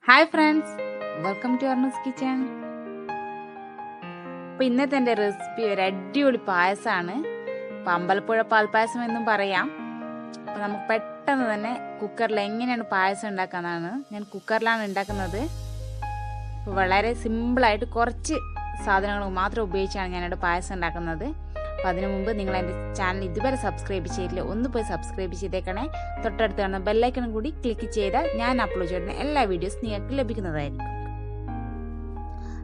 Hi friends, welcome to Arnu's kitchen. അപ്പോൾ ഇന്നത്തെ എൻ്റെ റെസിപ്പി ഒരു അടിപൊളി പായസമാണ്. അപ്പോൾ അമ്പലപ്പുഴ പാൽപ്പായസം എന്നും പറയാം. അപ്പോൾ നമുക്ക് പെട്ടെന്ന് തന്നെ കുക്കറിൽ എങ്ങനെയാണ് പായസം ഉണ്ടാക്കാമെന്നാണ്. ഞാൻ കുക്കറിലാണ് ഉണ്ടാക്കുന്നത്. അപ്പോൾ വളരെ സിമ്പിളായിട്ട് കുറച്ച് സാധനങ്ങൾ മാത്രം ഉപയോഗിച്ചാണ് ഞാനിവിടെ പായസം ഉണ്ടാക്കുന്നത്. അപ്പോൾ അതിനു മുമ്പ് നിങ്ങൾ എൻ്റെ ചാനൽ ഇതുവരെ സബ്സ്ക്രൈബ് ചെയ്തില്ല, ഒന്ന് പോയി സബ്സ്ക്രൈബ് ചെയ്തേക്കണേ. തൊട്ടടുത്ത് കാണുന്ന ബെല്ലൈക്കണും കൂടി ക്ലിക്ക് ചെയ്താൽ ഞാൻ അപ്ലോഡ് ചെയ്യുന്ന എല്ലാ വീഡിയോസ് നിങ്ങൾക്ക് ലഭിക്കുന്നതായിരിക്കും.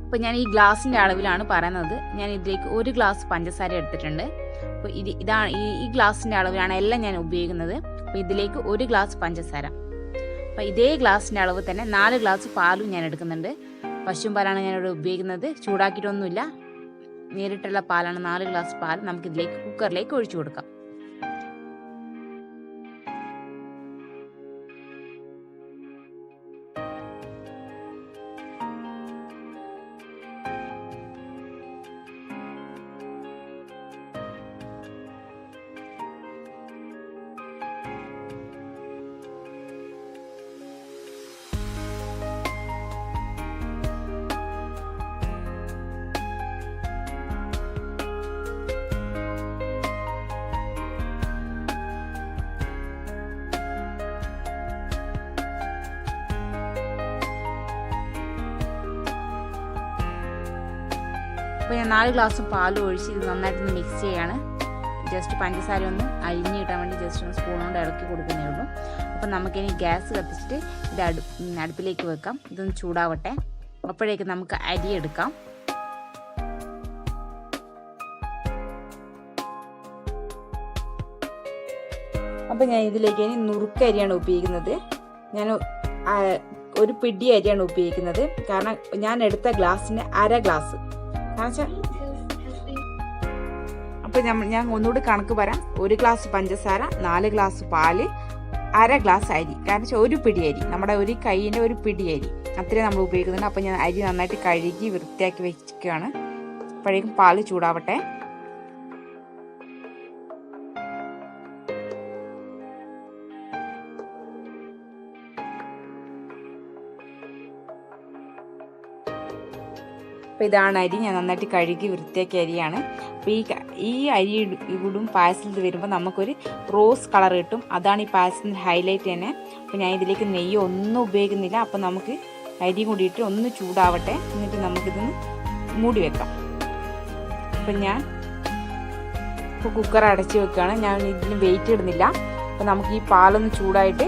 അപ്പോൾ ഞാൻ ഈ ഗ്ലാസിൻ്റെ അളവിലാണ് പറയുന്നത്. ഞാൻ ഇതിലേക്ക് 1 ഗ്ലാസ് പഞ്ചസാര എടുത്തിട്ടുണ്ട്. അപ്പോൾ ഇതാണ് ഈ ഗ്ലാസിൻ്റെ അളവിലാണ് എല്ലാം ഞാൻ ഉപയോഗിക്കുന്നത്. അപ്പോൾ ഇതിലേക്ക് 1 ഗ്ലാസ് പഞ്ചസാര. അപ്പോൾ ഇതേ ഗ്ലാസിൻ്റെ അളവ് തന്നെ 4 ഗ്ലാസ് പാലും ഞാൻ എടുക്കുന്നുണ്ട്. പശുവും പാലാണ് ഞാനിവിടെ ഉപയോഗിക്കുന്നത്. ചൂടാക്കിയിട്ടൊന്നുമില്ല, നേരിട്ടുള്ള പാലാണ്. 4 ഗ്ലാസ് പാൽ നമുക്കിതിലേക്ക് കുക്കറിലേക്ക് ഒഴിച്ചു കൊടുക്കാം. അപ്പോൾ ഞാൻ 4 ഗ്ലാസ് പാൽ ഒഴിച്ച് ഇത് നന്നായിട്ടൊന്ന് മിക്സ് ചെയ്യാണ്. ജസ്റ്റ് പഞ്ചസാര ഒന്ന് അരിഞ്ഞ് കിട്ടാൻ വേണ്ടി ജസ്റ്റ് ഒന്ന് സ്പൂൺ കൊണ്ട് ഇളക്കി കൊടുക്കുന്നേ ഉള്ളൂ. അപ്പോൾ നമുക്കിനി ഗ്യാസ് കത്തിച്ചിട്ട് ഇത് അടുപ്പിലേക്ക് വെക്കാം. ഇതൊന്ന് ചൂടാവട്ടെ. അപ്പോഴേക്ക് നമുക്ക് അരി എടുക്കാം. അപ്പോൾ ഞാൻ ഇതിലേക്ക് ഇനി നുറുക്ക അരിയാണ് ഉപയോഗിക്കുന്നത്. ഞാൻ ഒരു പിടി അരിയാണ് ഉപയോഗിക്കുന്നത്. കാരണം ഞാൻ എടുത്ത ഗ്ലാസ്സിന് 1/2 ഗ്ലാസ്. അപ്പോൾ ഞാൻ ഒന്നുകൂടി കണക്ക് പറയാം. 1 ഗ്ലാസ് പഞ്ചസാര, 4 ഗ്ലാസ് പാല്, 1/2 ഗ്ലാസ് അരി. കാരണം വെച്ചാൽ ഒരു പിടി അരി, നമ്മുടെ ഒരു കൈയിൻ്റെ ഒരു പിടി അരി അത്രയും നമ്മൾ ഉപയോഗിക്കുന്നുണ്ട്. അപ്പോൾ ഞാൻ അരി നന്നായിട്ട് കഴുകി വൃത്തിയാക്കി വെച്ചിരിക്കുകയാണ്. അപ്പോഴേക്കും പാല് ചൂടാവട്ടെ. അപ്പോൾ ഇതാണ് അരി. ഞാൻ നന്നായിട്ട് കഴുകി വൃത്തിയാക്കിയ അരിയാണ്. അപ്പോൾ ഈ അരി ഇവിടും പായസത്തിൽ വരുമ്പോൾ നമുക്കൊരു റോസ് കളർ കിട്ടും. അതാണ് ഈ പായസത്തിൻ്റെ ഹൈലൈറ്റ് തന്നെ. അപ്പോൾ ഞാൻ ഇതിലേക്ക് നെയ്യ് ഒന്നും ഉപയോഗിക്കുന്നില്ല. അപ്പോൾ നമുക്ക് അരി കൂടിയിട്ട് ഒന്ന് ചൂടാവട്ടെ. എന്നിട്ട് നമുക്കിതൊന്ന് മൂടി വെക്കാം. അപ്പം ഞാൻ ഇപ്പോൾ കുക്കർ അടച്ച് വെക്കുകയാണ്. ഞാൻ ഇതിന് വെയിറ്റ് ഇടുന്നില്ല. അപ്പോൾ നമുക്ക് ഈ പാലൊന്ന് ചൂടായിട്ട്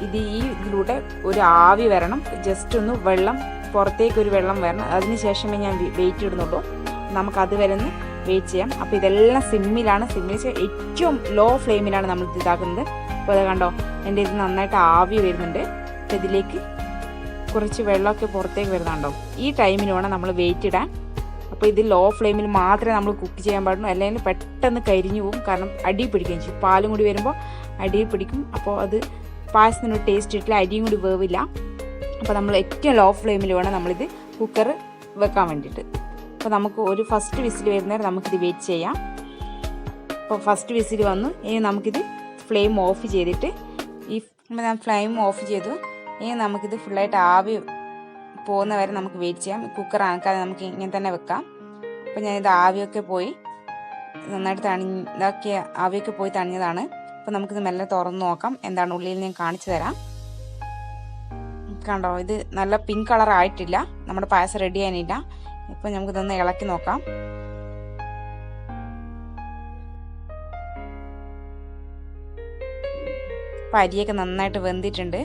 ഇതിലൂടെ ഒരു ആവി വരണം. ജസ്റ്റ് ഒന്ന് വെള്ളം പുറത്തേക്കൊരു വെള്ളം വരണം. അതിന് ശേഷമേ ഞാൻ വെയിറ്റ് ഇടുന്നുള്ളൂ. നമുക്കത് വരെ ഒന്ന് വെയിറ്റ് ചെയ്യാം. അപ്പോൾ ഇതെല്ലാം സിമ്മിലാണ്. സിമ്മിൽ ഏറ്റവും ലോ ഫ്ലെയിമിലാണ് നമ്മൾ ഇത് ഇതാക്കുന്നത്. അപ്പോൾ അത് കണ്ടോ, എൻ്റെ ഇത് നന്നായിട്ട് ആവി വരുന്നുണ്ട്. അപ്പോൾ ഇതിലേക്ക് കുറച്ച് വെള്ളമൊക്കെ പുറത്തേക്ക് വരുന്നുണ്ടോ. ഈ ടൈമിന് വേണം നമ്മൾ വെയിറ്റ് ഇടാൻ. അപ്പോൾ ഇത് ലോ ഫ്ലെയിമിൽ മാത്രമേ നമ്മൾ കുക്ക് ചെയ്യാൻ പാടുള്ളൂ. അല്ലെങ്കിൽ പെട്ടെന്ന് കരിഞ്ഞു പോകും. കാരണം അടി പിടിക്കുകയും ചെയ്യും. പാലും കൂടി വരുമ്പോൾ അടിയിൽ പിടിക്കും. അപ്പോൾ അത് പായസത്തിനൊരു ടേസ്റ്റ് ഇട്ടില്ല, അരിയും കൂടി വേവില്ല. അപ്പോൾ നമ്മൾ ഏറ്റവും ലോ ഫ്ലെയിമിൽ വേണം നമ്മളിത് കുക്കർ വെക്കാൻ വേണ്ടിയിട്ട്. അപ്പോൾ നമുക്ക് ഒരു ഫസ്റ്റ് വിസിൽ വരുന്നേരം നമുക്കിത് വെയിറ്റ് ചെയ്യാം. അപ്പോൾ ഫസ്റ്റ് വിസിൽ വന്നു. ഇനി നമുക്കിത് ഫ്ലെയിം ഓഫ് ചെയ്തിട്ട് ഞാൻ ഫ്ലെയിം ഓഫ് ചെയ്തു. ഇനി നമുക്കിത് ഫുള്ളായിട്ട് ആവി പോകുന്ന വരെ നമുക്ക് വെയിറ്റ് ചെയ്യാം. കുക്കർ അനക്കാതെ നമുക്ക് ഇങ്ങനെ തന്നെ വെക്കാം. അപ്പോൾ ഞാനിത് ആവിയൊക്കെ പോയി നന്നായിട്ട് ഇതാക്കിയ ആവിയൊക്കെ പോയി തണിഞ്ഞതാണ്. അപ്പോൾ നമുക്കിത് മെല്ലെ തുറന്ന് നോക്കാം എന്താണ് ഉള്ളിൽ. ഞാൻ കാണിച്ചു തരാം. കണ്ടോ, ഇത് നല്ല പിങ്ക് കളർ ആയിട്ടില്ല. നമ്മുടെ പായസം റെഡി ആയില്ല. ഇപ്പം നമുക്കിതൊന്ന് ഇളക്കി നോക്കാം. അപ്പം അരിയൊക്കെ നന്നായിട്ട് വെന്തിട്ടുണ്ട്.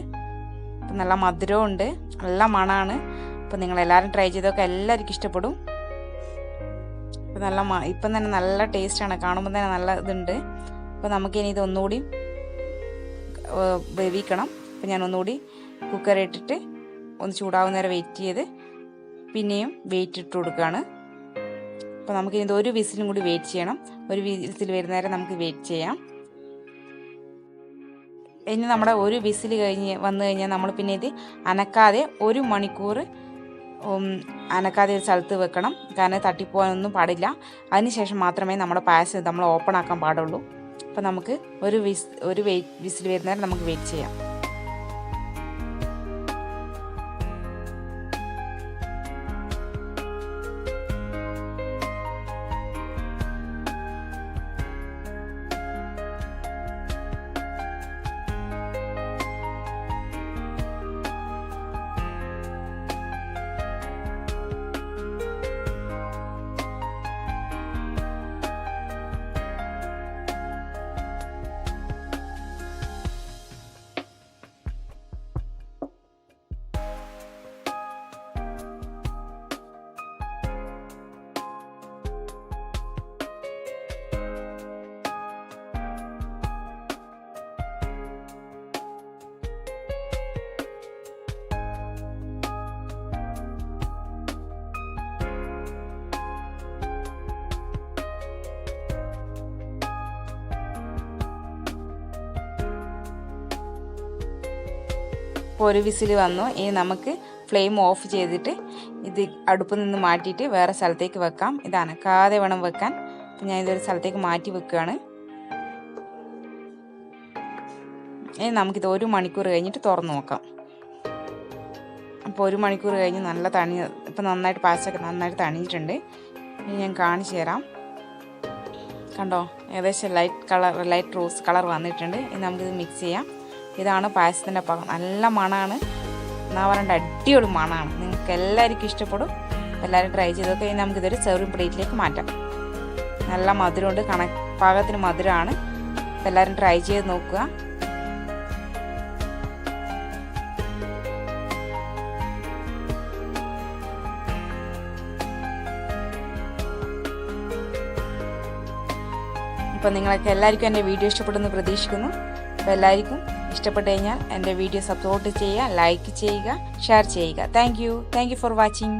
ഇപ്പം നല്ല മധുരവും ഉണ്ട്, നല്ല മണമാണ്. അപ്പം നിങ്ങളെല്ലാവരും ട്രൈ ചെയ്തൊക്കെ എല്ലാവർക്കും ഇഷ്ടപ്പെടും. ഇപ്പം ഇപ്പം തന്നെ നല്ല ടേസ്റ്റാണ്. കാണുമ്പോൾ തന്നെ നല്ല ഇതുണ്ട്. അപ്പോൾ നമുക്കിനി ഇത് ഒന്നുകൂടി വേവിക്കണം. അപ്പം ഞാൻ ഒന്നുകൂടി കുക്കർ ഇട്ടിട്ട് ഒന്ന് ചൂടാവുന്ന നേരം വെയിറ്റ് ചെയ്ത് പിന്നെയും വെയിറ്റ് ഇട്ട് കൊടുക്കുകയാണ്. അപ്പോൾ നമുക്കിനി ഇത് 1 വിസിലും കൂടി വെയിറ്റ് ചെയ്യണം. 1 വിസിൽ വരുന്നേരം നമുക്ക് വെയിറ്റ് ചെയ്യാം. ഇനി നമ്മുടെ 1 വിസിൽ വന്നു കഴിഞ്ഞാൽ നമ്മൾ പിന്നെ ഇത് അനക്കാതെ 1 മണിക്കൂർ അനക്കാതെ ഒരു സ്ഥലത്ത് വെക്കണം. കാരണം തട്ടിപ്പോകാനൊന്നും പാടില്ല. അതിനുശേഷം മാത്രമേ നമ്മുടെ പായസം നമ്മൾ ഓപ്പൺ ആക്കാൻ പാടുള്ളൂ. അപ്പോൾ നമുക്ക് ഒരു വിസിൽ വരുന്നേരം നമുക്ക് വെയിറ്റ് ചെയ്യാം. ഇപ്പോൾ ഒരു വിസിൽ വന്നു. ഇനി നമുക്ക് ഫ്ലെയിം ഓഫ് ചെയ്തിട്ട് ഇത് അടുപ്പിൽ നിന്ന് മാറ്റിയിട്ട് വേറെ സ്ഥലത്തേക്ക് വെക്കാം. ഇത് അനക്കാതെ വേണം വെക്കാൻ. അപ്പം ഞാൻ ഇതൊരു സ്ഥലത്തേക്ക് മാറ്റി വെക്കുകയാണ്. ഇനി നമുക്കിത് 1 മണിക്കൂർ കഴിഞ്ഞിട്ട് തുറന്ന് നോക്കാം. അപ്പോൾ 1 മണിക്കൂർ കഴിഞ്ഞ് നല്ല ഇപ്പോൾ നന്നായിട്ട് പായസമൊക്കെ നന്നായിട്ട് തണിഞ്ഞിട്ടുണ്ട്. ഇനി ഞാൻ കാണിച്ചു തരാം. കണ്ടോ, ഏകദേശം ലൈറ്റ് റോസ് കളർ വന്നിട്ടുണ്ട്. ഇനി നമുക്കിത് മിക്സ് ചെയ്യാം. ഇതാണ് പായസത്തിൻ്റെ പാകം. നല്ല മണമാണ്, എന്നാ പറയേണ്ട അടിപൊളി മണമാണ്. നിങ്ങൾക്ക് എല്ലാവർക്കും ഇഷ്ടപ്പെടും. എല്ലാവരും ട്രൈ ചെയ്തൊക്കെ. ഇനി നമുക്കിതൊരു സെർവിങ് പ്ലേറ്റിലേക്ക് മാറ്റാം. നല്ല മധുരമുണ്ട്, പാകത്തിന് മധുരമാണ്. അപ്പോൾ എല്ലാവരും ട്രൈ ചെയ്ത് നോക്കുക. അപ്പോൾ നിങ്ങൾക്ക് എല്ലാവർക്കും എൻ്റെ വീഡിയോ ഇഷ്ടപ്പെടുമെന്ന് പ്രതീക്ഷിക്കുന്നു. അപ്പോൾ എല്ലാവർക്കും ഇഷ്ടപ്പെട്ട് കഴിഞ്ഞാൽ എൻ്റെ വീഡിയോ സപ്പോർട്ട് ചെയ്യുക, ലൈക്ക് ചെയ്യുക, ഷെയർ ചെയ്യുക. Thank you for watching.